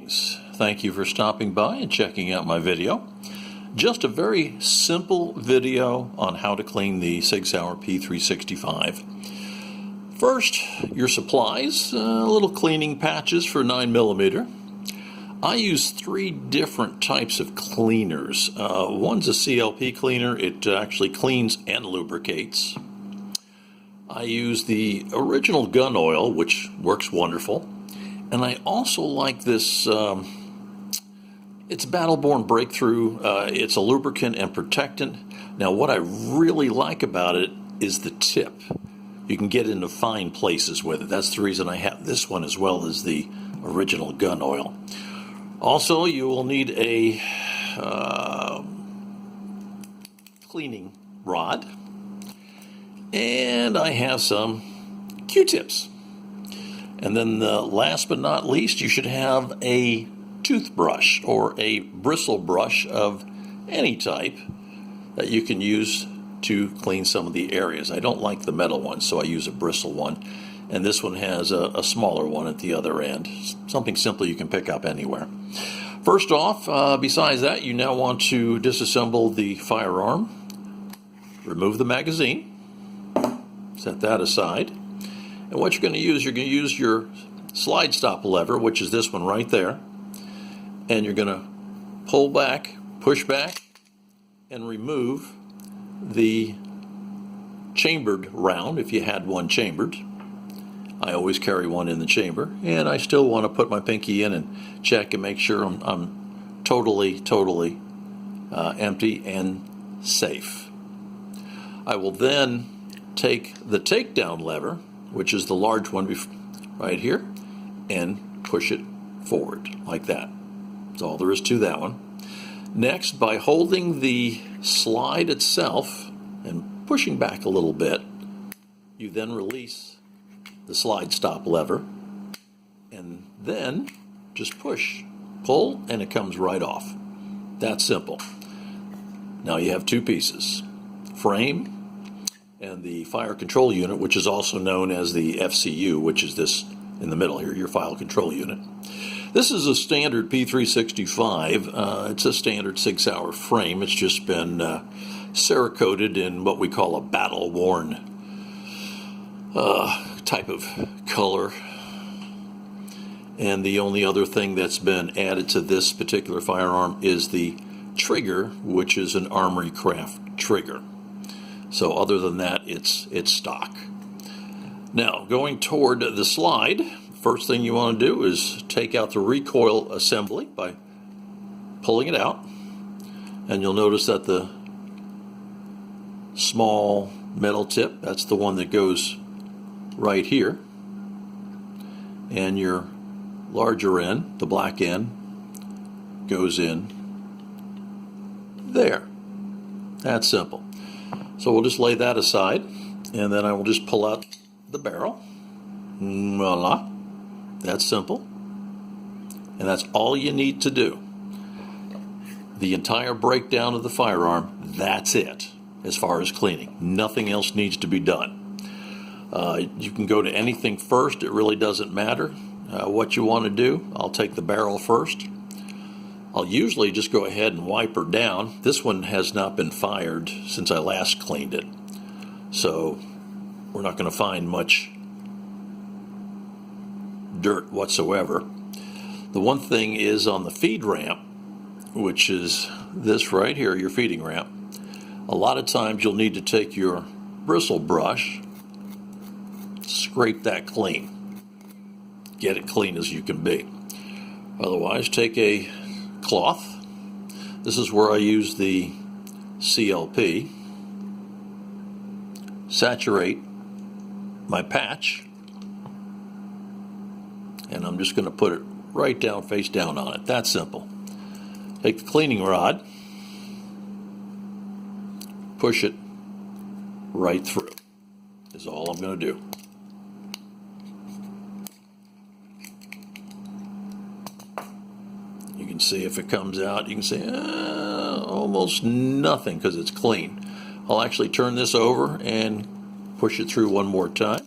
Greetings. Thank you for stopping by and checking out my video. Just a very simple video on how to clean the Sig Sauer P365. First, your supplies, little cleaning patches for 9mm. I use 3 different types of cleaners. One's a CLP cleaner. It actually cleans and lubricates. I use the original gun oil, which works wonderful. And I also like this, it's Battle-Born Breakthrough. It's a lubricant and protectant. Now, what I really like about it is the tip. You can get into fine places with it. That's the reason I have this one as well as the original gun oil. Also, you will need a cleaning rod. And I have some Q-tips. And then last but not least, you should have a toothbrush or a bristle brush of any type that you can use to clean some of the areas. I don't like the metal one, so I use a bristle one. And this one has a smaller one at the other end. Something simple you can pick up anywhere. First off, besides that, you now want to disassemble the firearm. Remove the magazine. Set that aside. And what you're going to use your slide stop lever, which is this one right there. And you're going to pull back, push back, and remove the chambered round if you had one chambered. I always carry one in the chamber, and I still want to put my pinky in and check and make sure I'm totally empty and safe. I will then take the takedown lever, which is the large one right here, and push it forward like that. That's all there is to that one. Next, by holding the slide itself and pushing back a little bit, you then release the slide stop lever, and then just push, pull, and it comes right off. That's simple. Now you have 2 pieces, frame and the fire control unit, which is also known as the FCU, which is this in the middle here, your file control unit. This is a standard P365. It's a standard Sig Sauer frame. It's just been Cerakoted in what we call a battle-worn type of color. And the only other thing that's been added to this particular firearm is the trigger, which is an Armory Craft trigger. So other than that, it's stock. Now, going toward the slide, first thing you want to do is take out the recoil assembly by pulling it out. And you'll notice that the small metal tip, that's the one that goes right here. And your larger end, the black end, goes in there. That's simple. So we'll just lay that aside, and then I will just pull out the barrel. Voila. That's simple. And that's all you need to do. The entire breakdown of the firearm, that's it as far as cleaning. Nothing else needs to be done. You can go to anything first. It really doesn't matter what you want to do. I'll take the barrel first. I'll usually just go ahead and wipe her down. This one has not been fired since I last cleaned it. So we're not going to find much dirt whatsoever. The one thing is on the feed ramp, which is this right here, your feeding ramp. A lot of times you'll need to take your bristle brush, scrape that clean. Get it clean as you can be. Otherwise, take a cloth. This is where I use the CLP. Saturate my patch, and I'm just going to put it right down, face down on it. That's simple. Take the cleaning rod, push it right through. Is all I'm going to do. You can see if it comes out, you can see almost nothing because it's clean. I'll actually turn this over and push it through one more time.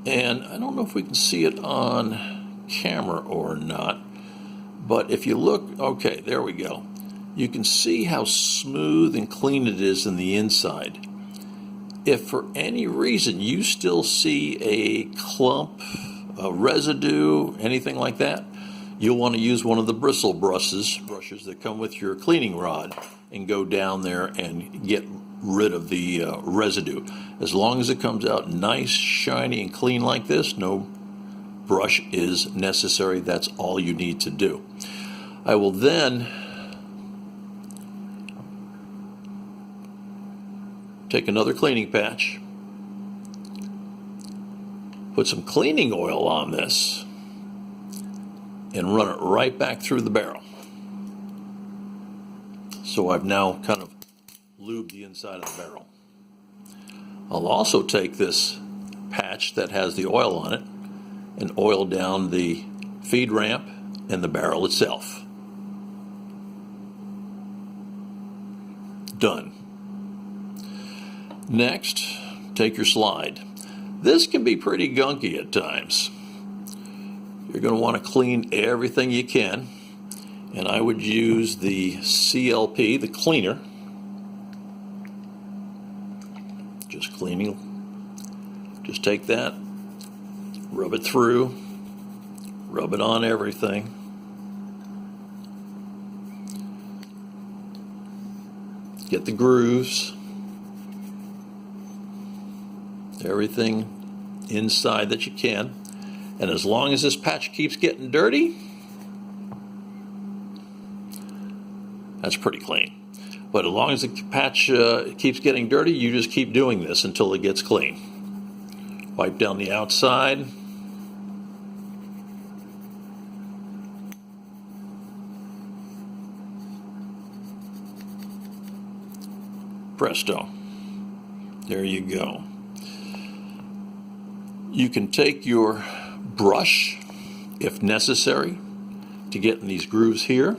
And I don't know if we can see it on camera or not, but if you look, okay, there we go. You can see how smooth and clean it is in the inside. If for any reason you still see a clump, a residue, anything like that, you'll want to use one of the bristle brushes that come with your cleaning rod and go down there and get rid of the residue. As long as it comes out nice, shiny, and clean like this, no brush is necessary. That's all you need to do. I will then take another cleaning patch, put some cleaning oil on this, and run it right back through the barrel. So I've now kind of lubed the inside of the barrel. I'll also take this patch that has the oil on it and oil down the feed ramp and the barrel itself. Done. Next, take your slide. This can be pretty gunky at times. You're going to want to clean everything you can, and I would use the CLP, the cleaner. Just cleaning. Just take that, rub it through, rub it on everything. Get the grooves. Everything inside that you can. And as long as this patch keeps getting dirty, that's pretty clean. But as long as the patch keeps getting dirty, you just keep doing this until it gets clean. Wipe down the outside. Presto. There you go. You can take your brush, if necessary, to get in these grooves here,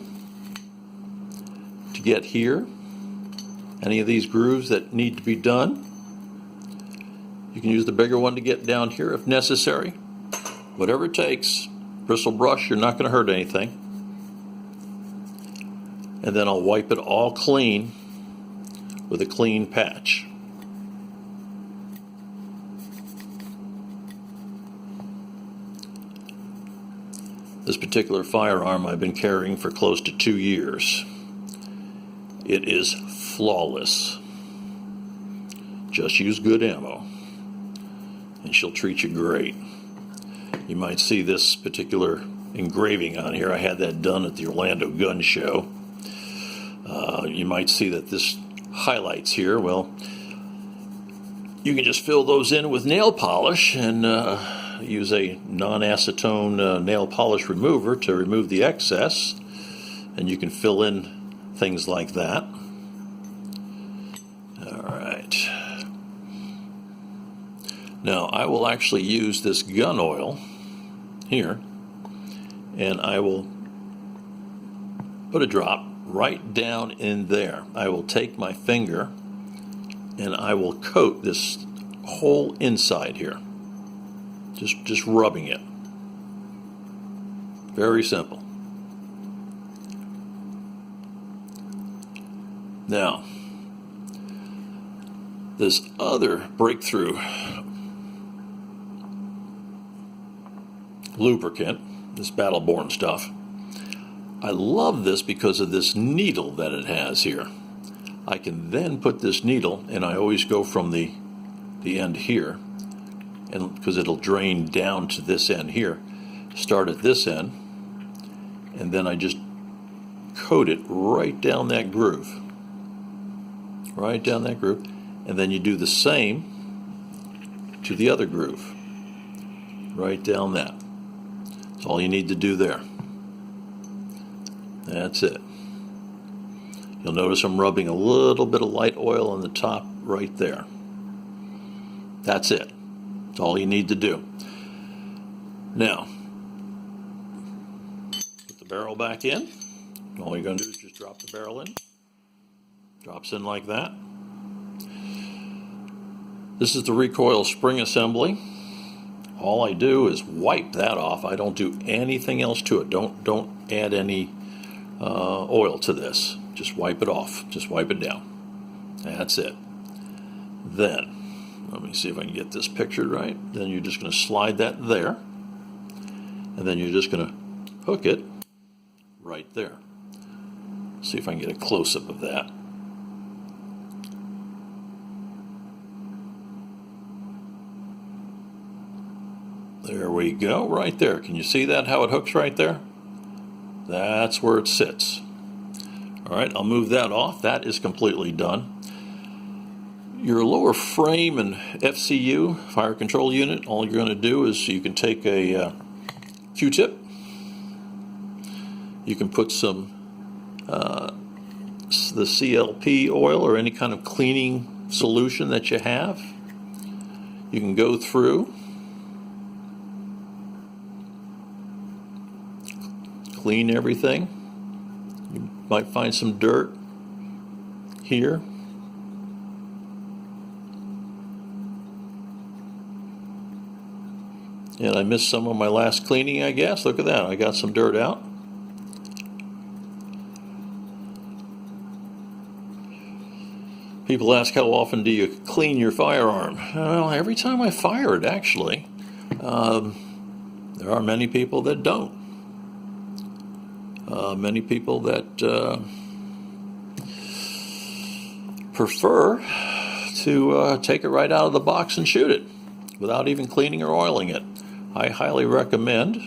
to get here, any of these grooves that need to be done. You can use the bigger one to get down here if necessary. Whatever it takes. Bristle brush, you're not going to hurt anything. And then I'll wipe it all clean with a clean patch. This particular firearm I've been carrying for close to 2 years. It is flawless. Just use good ammo, and she'll treat you great. You might see this particular engraving on here. I had that done at the Orlando Gun Show. You might see that this highlights here. Well, you can just fill those in with nail polish and use a non-acetone nail polish remover to remove the excess, and you can fill in things like that. All right. Now I will actually use this gun oil here, and I will put a drop right down in there. I will take my finger and I will coat this whole inside here. Just rubbing it. Very simple. Now, this other breakthrough lubricant, this Battleborn stuff, I love this because of this needle that it has here. I can then put this needle, and I always go from the end here, and because it'll drain down to this end here, start at this end, and then I just coat it right down that groove. Right down that groove. And then you do the same to the other groove. Right down that. That's all you need to do there. That's it. You'll notice I'm rubbing a little bit of light oil on the top right there. That's it. That's all you need to do. Now, put the barrel back in. All you're going to do is just drop the barrel in. Drops in like that. This is the recoil spring assembly. all I do is wipe that off. I don't do anything else to it. Don't add any oil to this. Just wipe it off. Just wipe it down. That's it. Then, let me see if I can get this pictured right. Then you're just going to slide that there. And then you're just going to hook it right there. See if I can get a close-up of that. There we go, right there. Can you see that, how it hooks right there? That's where it sits. All right, I'll move that off. That is completely done. Your lower frame and FCU, fire control unit, all you're going to do is you can take a Q-tip. You can put some the CLP oil or any kind of cleaning solution that you have. You can go through, clean everything. You might find some dirt here. And I missed some of my last cleaning, I guess. Look at that. I got some dirt out. People ask, how often do you clean your firearm? Well, every time I fire it, actually. There are many people that don't. Many people that prefer to take it right out of the box and shoot it without even cleaning or oiling it. I highly recommend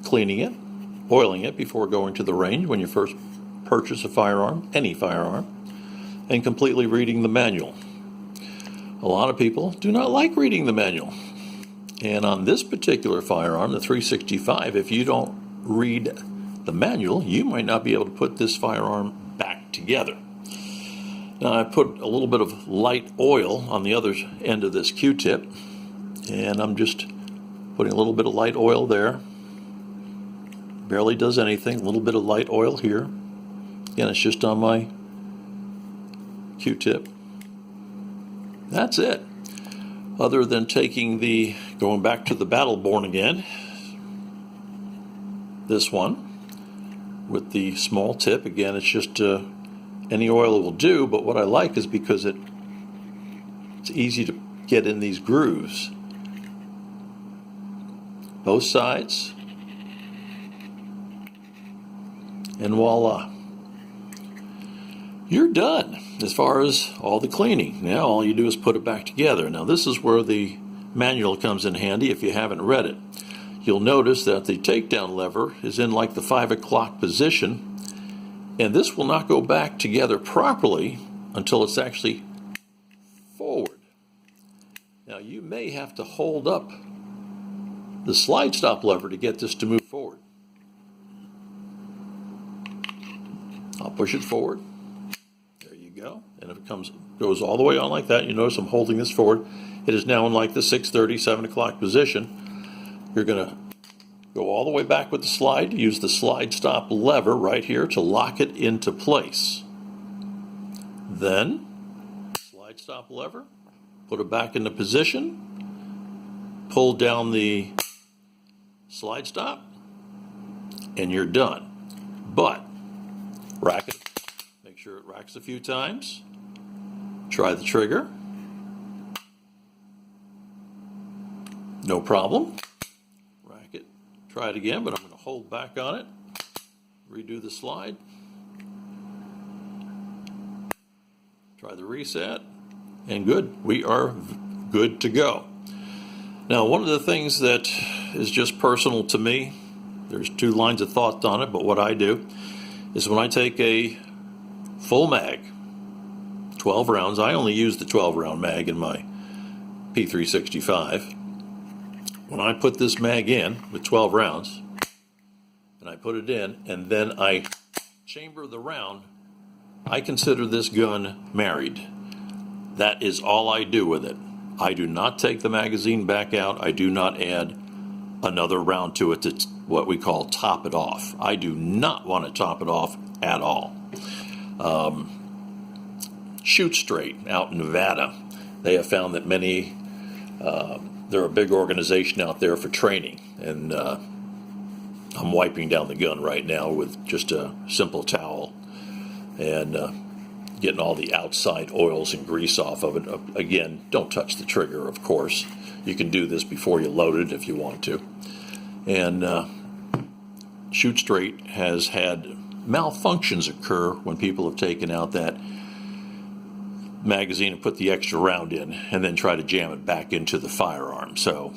cleaning it, oiling it before going to the range when you first purchase a firearm, any firearm, and completely reading the manual. A lot of people do not like reading the manual. And on this particular firearm, the 365, if you don't read the manual, you might not be able to put this firearm back together. Now, I put a little bit of light oil on the other end of this Q-tip, and I'm just putting a little bit of light oil there. Barely does anything. A little bit of light oil here. Again, it's just on my Q-tip. That's it. Other than going back to the Battleborn again, this one with the small tip. Again, it's just any oil will do, but what I like is because it's easy to get in these grooves. Both sides. And voila. You're done as far as all the cleaning. Now all you do is put it back together. Now this is where the manual comes in handy if you haven't read it. You'll notice that the takedown lever is in like the 5 o'clock position, and this will not go back together properly until it's actually forward. Now you may have to hold up the slide stop lever to get this to move forward. I'll push it forward. There you go. And if it goes all the way on like that, you notice I'm holding this forward. It is now in like the 6:30, 7 o'clock position. You're going to go all the way back with the slide. Use the slide stop lever right here to lock it into place. Then, slide stop lever, put it back into position, pull down the slide stop, and you're done. But, rack it. Make sure it racks a few times. Try the trigger. No problem. Try it again, but I'm going to hold back on it. Redo the slide. Try the reset. And good. We are good to go. Now, one of the things that is just personal to me, there's 2 lines of thought on it, but what I do is when I take a full mag, 12 rounds, I only use the 12-round mag in my P365. When I put this mag in with 12 rounds, and I put it in, and then I chamber the round, I consider this gun married. That is all I do with it. I do not take the magazine back out. I do not add another round to it to what we call top it off. I do not want to top it off at all. Shoot Straight out in Nevada, they have found that many they're a big organization out there for training, and I'm wiping down the gun right now with just a simple towel and getting all the outside oils and grease off of it. Again, don't touch the trigger, of course. You can do this before you load it if you want to. And Shoot Straight has had malfunctions occur when people have taken out that magazine and put the extra round in and then try to jam it back into the firearm. So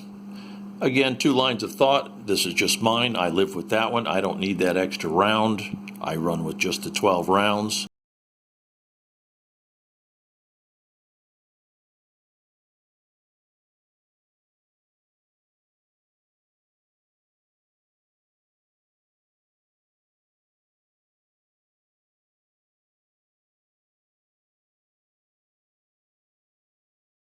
again, 2 lines of thought. This is just mine. I live with that one. I don't need that extra round. I run with just the 12 rounds.